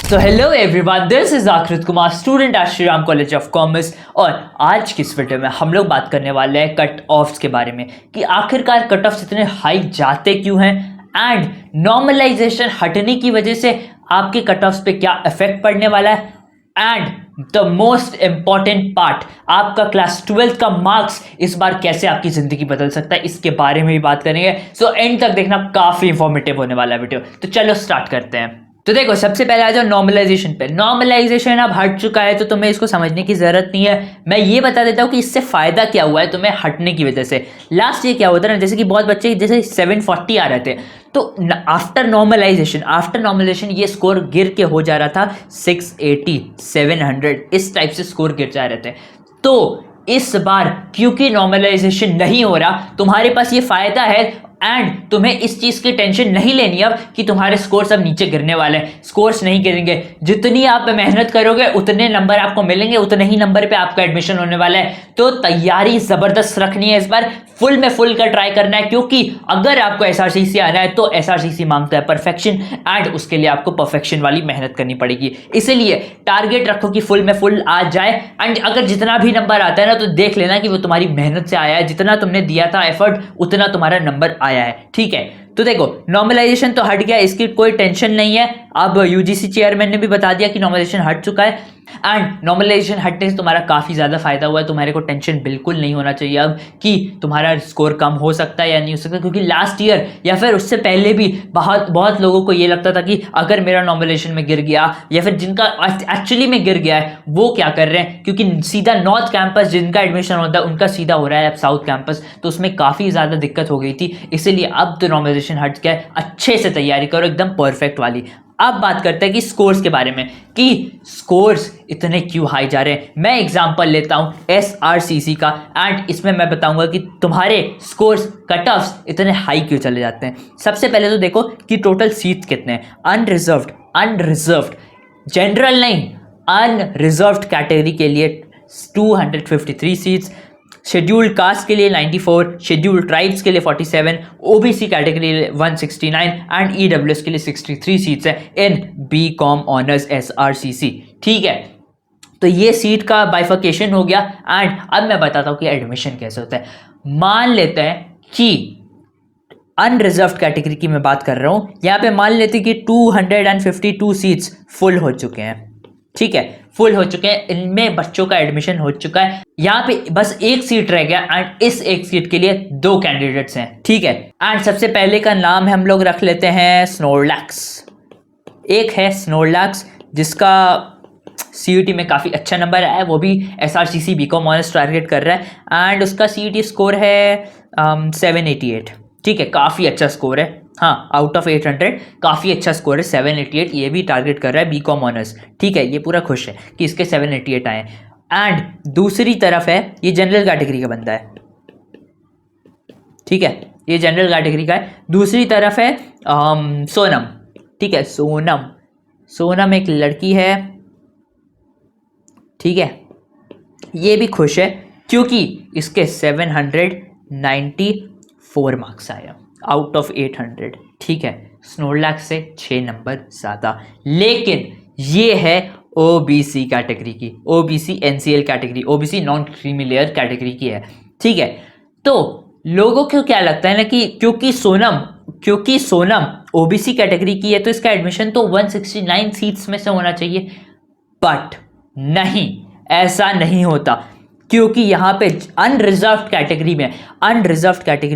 So hello everyone, this is Aakrit Kumar, student at Shri Ram college of commerce. और आज की इस वीडियो में हम लोग बात करने वाले हैं कट ऑफ्स के बारे में कि आखिरकार कट ऑफ्स इतने हाई जाते क्यों हैं एंड नॉर्मलाइजेशन हटने की वजह से आपके कट ऑफ्स पे क्या इफेक्ट पड़ने वाला है and the most important part, आपका क्लास 12 का मार्क्स इस बार कैसे आपकी जिंदगी बदल सकता है, इसके बारे में भी बात करेंगे। सो एंड तक देखना, काफी इंफॉर्मेटिव होने वाला है वीडियो। तो चलो स्टार्ट करते हैं। तो देखो, सबसे पहले आ जाओ नॉर्मलाइजेशन पे। नॉर्मलाइजेशन अब हट चुका है तो तुम्हें इसको समझने की जरूरत नहीं है। मैं ये बता देता हूँ कि इससे फायदा क्या हुआ है तुम्हें हटने की वजह से। लास्ट ईयर क्या होता है ना, जैसे कि बहुत बच्चे जैसे 740 आ रहे थे, तो आफ्टर नॉर्मलाइजेशन ये स्कोर गिर के हो जा रहा था 680 700, इस टाइप से स्कोर गिर जा रहे थे। तो इस बार क्योंकि नॉर्मलाइजेशन नहीं हो रहा, तुम्हारे पास ये फायदा है एंड तुम्हें इस चीज की टेंशन नहीं लेनी अब कि तुम्हारे स्कोर्स अब नीचे गिरने वाले हैं। स्कोर्स नहीं गिरेंगे, जितनी आप मेहनत करोगे उतने नंबर आपको मिलेंगे, उतने ही नंबर पे आपका एडमिशन होने वाला है। तो तैयारी जबरदस्त रखनी है, इस बार फुल में फुल का ट्राई करना है, क्योंकि अगर आपको एसआरसीसी आना है तो एसआरसीसी मांगता है परफेक्शन एंड उसके लिए आपको परफेक्शन वाली मेहनत करनी पड़ेगी। इसलिए टारगेट रखो कि फुल में फुल आ जाए एंड अगर जितना भी नंबर आता है ना, तो देख लेना कि वो तुम्हारी मेहनत से आया है, जितना तुमने दिया था एफर्ट उतना तुम्हारा नंबर आया है। ठीक है, तो देखो नॉर्मलाइजेशन तो हट गया, इसकी कोई टेंशन नहीं है। अब यूजीसी चेयरमैन ने भी बता दिया कि नॉर्मलाइजेशन हट चुका है एंड नॉर्मलाइजेशन हटने से तुम्हारा काफी ज्यादा फायदा हुआ है। तुम्हारे को टेंशन बिल्कुल नहीं होना चाहिए अब कि तुम्हारा स्कोर कम हो सकता है या नहीं हो सकता, क्योंकि लास्ट ईयर या फिर उससे पहले भी बहुत लोगों को ये लगता था कि अगर मेरा नॉर्मलाइजेशन में गिर गया या फिर जिनका एक्चुअली में गिर गया है वो क्या कर रहे हैं, क्योंकि सीधा नॉर्थ कैंपस जिनका एडमिशन होता है उनका सीधा हो रहा है अब साउथ कैंपस, तो उसमें काफी ज्यादा दिक्कत हो गई थी। इसीलिए अब तो नॉर्मलाइजेशन हट गया है, अच्छे से तैयारी करो एकदम परफेक्ट वाली। अब बात करते हैं कि स्कोर्स के बारे में कि स्कोर्स इतने क्यों हाई जा रहे हैं। मैं एग्जांपल लेता हूं एसआरसीसी का एंड इसमें मैं बताऊंगा कि तुम्हारे स्कोर्स कट ऑफ्स इतने हाई क्यों चले जाते हैं। सबसे पहले तो देखो कि टोटल सीट्स कितने हैं। अनरिजर्व्ड जनरल नहीं, अनरिजर्व्ड कैटेगरी के लिए 253 सीट्स, शेड्यूल्ड कास्ट के लिए 94, शेड्यूल्ड ट्राइब्स के लिए 47, ओबीसी कैटेगरी के लिए 169 एंड ईडब्ल्यूएस के लिए 63 सीट्स है इन बीकॉम ऑनर्स एसआरसीसी। ठीक है, तो ये सीट का बाइफर्केशन हो गया एंड अब मैं बताता हूं कि एडमिशन कैसे होता है। मान लेते हैं कि अनरिजर्व्ड कैटेगरी की मैं बात कर रहा हूं, यहां पे मान लेते हैं कि 252 सीट्स फुल हो चुके हैं। ठीक है, फुल हो चुके हैं, इनमें बच्चों का एडमिशन हो चुका है। यहाँ पे बस एक सीट रह गया एंड इस एक सीट के लिए 2 कैंडिडेट्स हैं। ठीक है, एंड सबसे पहले का नाम हम लोग रख लेते हैं स्नोरलैक्स। एक है स्नोरलैक्स जिसका सीईटी में काफी अच्छा नंबर आया है, वो भी एसआरसीसी बीकॉम ऑनर्स टारगेट कर रहा है एंड उसका सीईटी स्कोर है 788। ठीक है, काफी अच्छा स्कोर है। हाँ, आउट ऑफ 800 काफी अच्छा स्कोर है 788। ये भी टारगेट कर रहा है बीकॉम ऑनर्स। ठीक है, ये पूरा खुश है कि इसके 788 आए। एंड दूसरी तरफ है, ये जनरल कैटेगरी का बंदा है। ठीक है, ये जनरल कैटेगरी का है। दूसरी तरफ है सोनम। ठीक है, सोनम एक लड़की है। ठीक है, ये भी खुश है क्योंकि इसके 794 मार्क्स आए आउट ऑफ 800। ठीक है, स्नोरलैक्स से 6 नंबर ज़्यादा, लेकिन ये है ओबीसी कैटेगरी की, OBC NCL category, OBC non creamy layer category की है। ठीक है, तो लोगों को क्या लगता है ना कि क्योंकि सोनम ओबीसी कैटेगरी की है तो इसका एडमिशन तो 169 सीट्स में से होना चाहिए, बट नहीं, ऐसा नहीं होता, क्योंकि यहाँ पे अनरिजर्व्ड कैटेगरी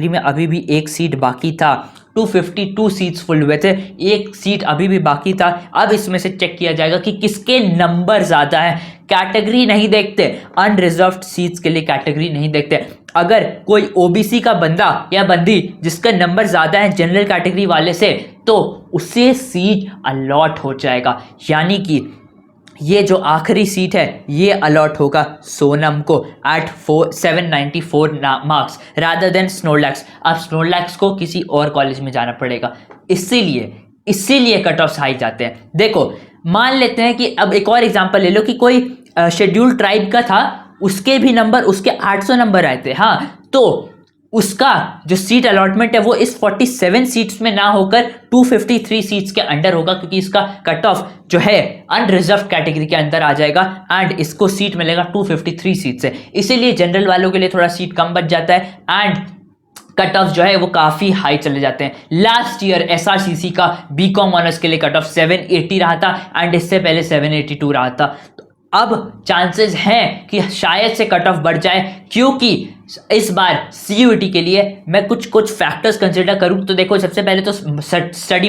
में अभी भी एक सीट बाकी था। 252 सीट्स फुल हुए थे, एक सीट अभी भी बाकी था। अब इसमें से चेक किया जाएगा कि किसके नंबर ज्यादा है। कैटेगरी नहीं देखते, अनरिजर्व्ड सीट्स के लिए कैटेगरी नहीं देखते। अगर कोई ओबीसी का बंदा या बंदी जिसका नंबर ज्यादा है जनरल कैटेगरी वाले से, तो उसे सीट अलॉट हो जाएगा, यानी कि ये जो आखिरी सीट है ये अलॉट होगा सोनम को at 794 marks rather than Snorlax. अब स्नोरलैक्स को किसी और कॉलेज में जाना पड़ेगा, इसीलिए कट ऑफ्स हाई जाते हैं। देखो, मान लेते हैं कि अब एक और एग्जांपल ले लो कि कोई शेड्यूल्ड ट्राइब का था, उसके भी नंबर, उसके 800 नंबर आए थे। हाँ, तो उसका जो सीट अलॉटमेंट है वो इस 47 सीट्स में ना होकर 253 सीट्स के अंडर होगा, क्योंकि इसका कट ऑफ जो है अनरिजर्व कैटेगरी के अंदर आ जाएगा एंड इसको सीट मिलेगा 253 सीट से। इसीलिए जनरल वालों के लिए थोड़ा सीट कम बच जाता है एंड कट ऑफ जो है वो काफी हाई चले जाते हैं। लास्ट ईयर एसआरसीसी का बीकॉम ऑनर्स के लिए कट ऑफ 780 रहा था एंड इससे पहले 782 रहा था। तो अब चांसेस हैं कि शायद से कट ऑफ बढ़ जाए, क्योंकि इस बार सीयूईटी के लिए मैं कुछ फैक्टर्स कंसिडर करूं तो देखो, सबसे पहले तो स्टडी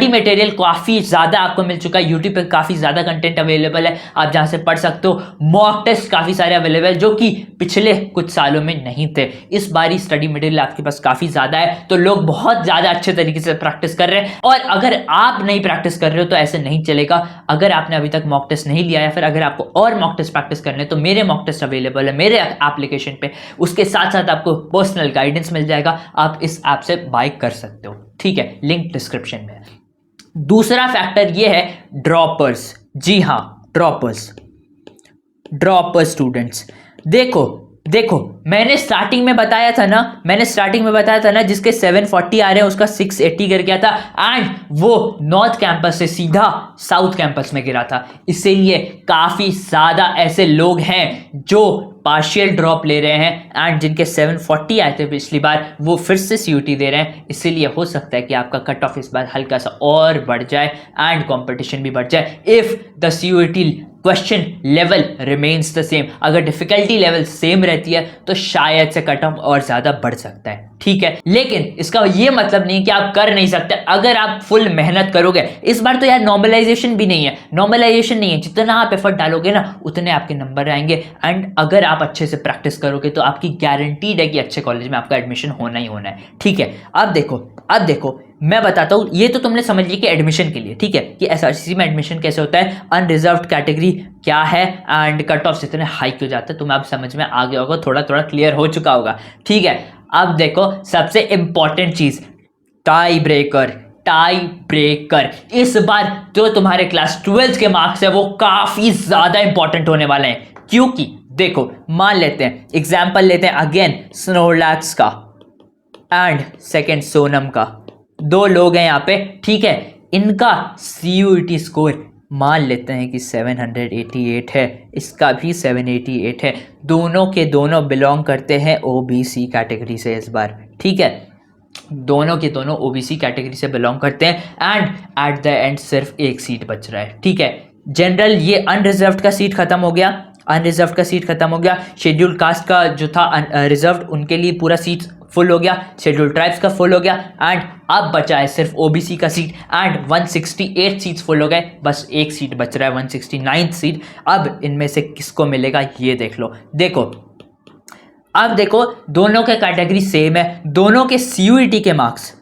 मटेरियल काफ़ी ज़्यादा आपको मिल चुका है। यूट्यूब पे काफ़ी ज़्यादा कंटेंट अवेलेबल है, आप जहां से पढ़ सकते हो। मॉक टेस्ट काफ़ी सारे अवेलेबल जो कि पिछले कुछ सालों में नहीं थे। इस बार स्टडी मटेरियल आपके पास काफ़ी ज़्यादा है, तो लोग बहुत ज़्यादा अच्छे तरीके से प्रैक्टिस कर रहे हैं। और अगर आप नहीं प्रैक्टिस कर रहे हो तो ऐसे नहीं चलेगा। अगर आपने अभी तक मॉक टेस्ट नहीं लिया है, फिर अगर आपको और मॉक टेस्ट प्रैक्टिस करने तो मेरे मॉक टेस्ट अवेलेबल है मेरे एप्लीकेशन पे। उसके साथ साथ आपको पर्सनल गाइडेंस मिल जाएगा, आप इस ऐप से बाय कर सकते हो, ठीक है, लिंक डिस्क्रिप्शन में है। दूसरा फैक्टर ये है ड्रॉपर्स। जी हाँ, ड्रॉपर स्टूडेंट्स। देखो मैंने स्टार्टिंग में बताया था ना जिसके 740 आ रहे हैं उसका 680 गिर गया था एंड वो नॉर्थ कैंपस से सीधा साउथ कैंपस में गिरा था। इसीलिए काफी ज्यादा ऐसे लोग हैं जो पार्शियल ड्रॉप ले रहे हैं एंड जिनके 740 आए थे पिछली बार वो फिर से सीयूटी दे रहे हैं। इसीलिए हो सकता है कि आपका कट ऑफ इस बार हल्का सा और बढ़ जाए एंड कंपटीशन भी बढ़ जाए if the CUET question level remains the same. अगर डिफिकल्टी लेवल सेम रहती है तो शायद से कट ऑफ और ज्यादा बढ़ सकता है, ठीक है। लेकिन इसका ये मतलब नहीं कि आप कर नहीं सकते अगर आप फुल मेहनत करोगे। इस बार तो यार नॉर्मलाइजेशन नहीं है, जितना आप एफर्ट डालोगे ना उतने आपके नंबर आएंगे एंड अगर आप अच्छे से प्रैक्टिस करोगे तो आपकी गारंटीड है कि अच्छे कॉलेज में आपका एडमिशन होना ही होना है, ठीक है। अब देखो मैं बताता हूं, ये तो तुमने समझ लिया कि एडमिशन के लिए, ठीक है, कि एसआरसीसी में एडमिशन कैसे होता है, अनरिजर्व्ड कैटेगरी क्या है एंड कट ऑफ इतने हाई क्यों जाते हैं। तुम्हें अब समझ में आ गया होगा, थोड़ा क्लियर हो चुका होगा, ठीक है। अब देखो सबसे इंपॉर्टेंट चीज, टाई ब्रेकर। इस बार जो तुम्हारे क्लास 12 के मार्क्स है वो काफी ज्यादा इंपॉर्टेंट होने वाले हैं, क्योंकि देखो मान लेते हैं, एग्जाम्पल लेते हैं अगेन स्नोरलैक्स का एंड सेकेंड सोनम का। दो लोग हैं यहाँ पे, ठीक है। इनका सीयूईटी स्कोर मान लेते हैं कि 788 है, इसका भी 788 है। दोनों के दोनों बिलोंग करते हैं ओबीसी कैटेगरी से इस बार, ठीक है। दोनों के दोनों ओबीसी कैटेगरी से बिलोंग करते हैं एंड एट द एंड सिर्फ एक सीट बच रहा है, ठीक है। जनरल ये अनरिजर्व्ड का सीट खत्म हो गया, शेड्यूल्ड कास्ट का जो था रिजर्व्ड उनके लिए पूरा सीट फुल हो गया, शेड्यूल्ड ट्राइब्स का फुल हो गया एंड अब बचा है सिर्फ ओबीसी का सीट एंड 168 सीट्स फुल हो गए, बस एक सीट बच रहा है 169 सीट। अब इनमें से किसको मिलेगा ये देख लो। अब देखो दोनों के कैटेगरी सेम है, दोनों के सीयूईटी के मार्क्स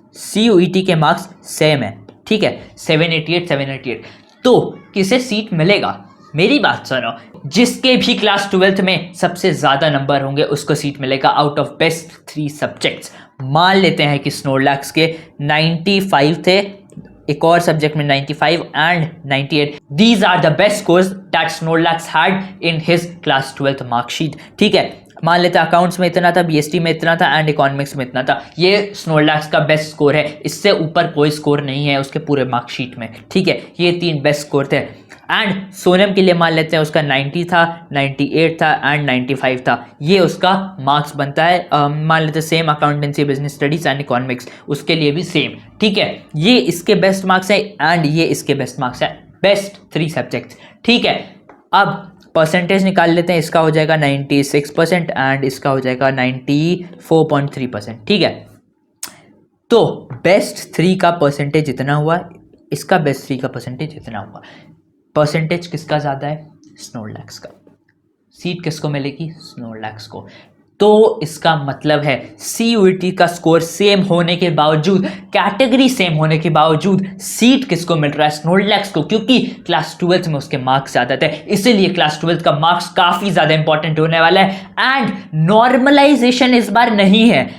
सेम है, ठीक है, 788। तो किसे सीट मिलेगा? मेरी बात सुनो, जिसके भी क्लास 12th में सबसे ज्यादा नंबर होंगे उसको सीट मिलेगा आउट ऑफ बेस्ट 3 सब्जेक्ट्स। मान लेते हैं कि स्नोरलैक्स के 95 थे, एक और सब्जेक्ट में 95 and 98। These are the best scores that Snorlax had in his class 12th marksheet, ठीक है। मान लेते हैं अकाउंट्स में इतना था, बीएसटी में इतना था एंड इकोनॉमिक्स में इतना था। ये स्नोरलैक्स का बेस्ट स्कोर है, इससे ऊपर कोई स्कोर नहीं है उसके पूरे मार्कशीट में, ठीक है। ये 3 बेस्ट स्कोर थे एंड सोनम के लिए मान लेते हैं उसका 90 था, 98 था एंड 95 था। ये उसका मार्क्स बनता है। मान लेते हैं same accountancy, business studies and economics, उसके लिए भी सेम, ठीक है। ये इसके बेस्ट मार्क्स है एंड ये इसके बेस्ट मार्क्स है, बेस्ट 3 सब्जेक्ट्स, ठीक है। अब परसेंटेज निकाल लेते हैं, इसका हो जाएगा 96% एंड इसका हो जाएगा 94.3%, ठीक है। तो बेस्ट 3 का परसेंटेज इतना हुआ, इसका बेस्ट 3 का परसेंटेज इतना हुआ। परसेंटेज किसका ज़्यादा है? स्नोरलैक्स का। सीट किसको मिलेगी? स्नोरलैक्स को। तो इसका मतलब है सीयूईटी का स्कोर सेम होने के बावजूद, कैटेगरी सेम होने के बावजूद सीट किसको मिल रहा है? स्नोरलैक्स को, क्योंकि क्लास 12th में उसके मार्क्स ज़्यादा थे। इसीलिए क्लास 12th का मार्क्स काफ़ी ज़्यादा इंपॉर्टेंट होने वाला है एंड नॉर्मलाइजेशन इस बार नहीं है,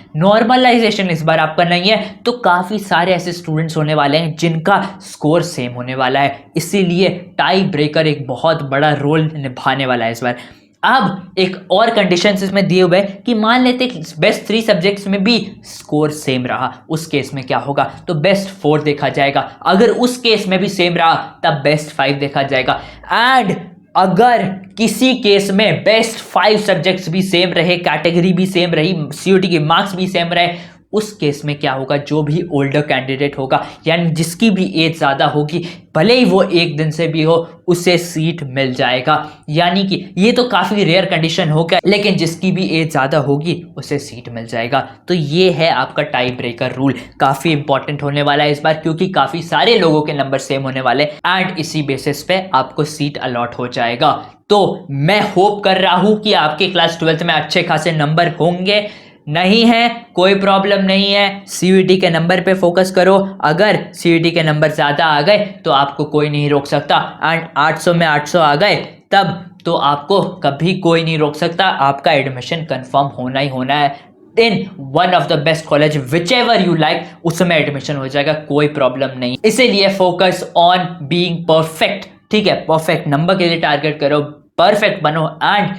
आपका नहीं है। तो काफ़ी सारे ऐसे स्टूडेंट्स होने वाले हैं जिनका स्कोर सेम होने वाला है, इसीलिए टाई ब्रेकर एक बहुत बड़ा रोल निभाने वाला है इस बार। अब एक और कंडीशन इसमें दिए हुए हैं कि मान लेते बेस्ट 3 सब्जेक्ट्स में भी स्कोर सेम रहा, उस केस में क्या होगा, तो बेस्ट 4 देखा जाएगा। अगर उस केस में भी सेम रहा तब बेस्ट 5 देखा जाएगा। एंड अगर किसी केस में बेस्ट 5 सब्जेक्ट्स भी सेम रहे, कैटेगरी भी सेम रही, सीयूटी के मार्क्स भी सेम रहे, उस केस में क्या होगा, जो भी ओल्डर कैंडिडेट होगा यानी जिसकी भी एज ज़्यादा होगी, भले ही वो एक दिन से भी हो, उसे सीट मिल जाएगा। यानी कि ये तो काफ़ी रेयर कंडीशन होगा, लेकिन जिसकी भी एज ज़्यादा होगी उसे सीट मिल जाएगा। तो ये है आपका टाई ब्रेकर रूल, काफ़ी इंपॉर्टेंट होने वाला है इस बार, क्योंकि काफ़ी सारे लोगों के नंबर सेम होने वाले एंड इसी बेसिस पे आपको सीट अलॉट हो जाएगा। तो मैं होप कर रहा हूँ कि आपके क्लास 12th में अच्छे खासे नंबर होंगे। नहीं है कोई प्रॉब्लम नहीं है, सीयूईटी के नंबर पे फोकस करो। अगर सीयूईटी के नंबर ज़्यादा आ गए तो आपको कोई नहीं रोक सकता, एंड 800 में 800 आ गए तब तो आपको कभी कोई नहीं रोक सकता, आपका एडमिशन कंफर्म होना ही होना है in one of the best college which ever you like, उसमें एडमिशन हो जाएगा, कोई प्रॉब्लम नहीं। इसीलिए फोकस ऑन बीइंग परफेक्ट, ठीक है, परफेक्ट नंबर के लिए टारगेट करो, परफेक्ट बनो एंड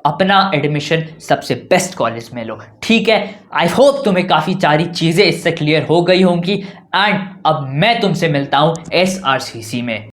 अपना एडमिशन सबसे बेस्ट कॉलेज में लो, ठीक है। आई होप तुम्हें काफ़ी सारी चीज़ें इससे क्लियर हो गई होंगी एंड अब मैं तुमसे मिलता हूँ SRCC में।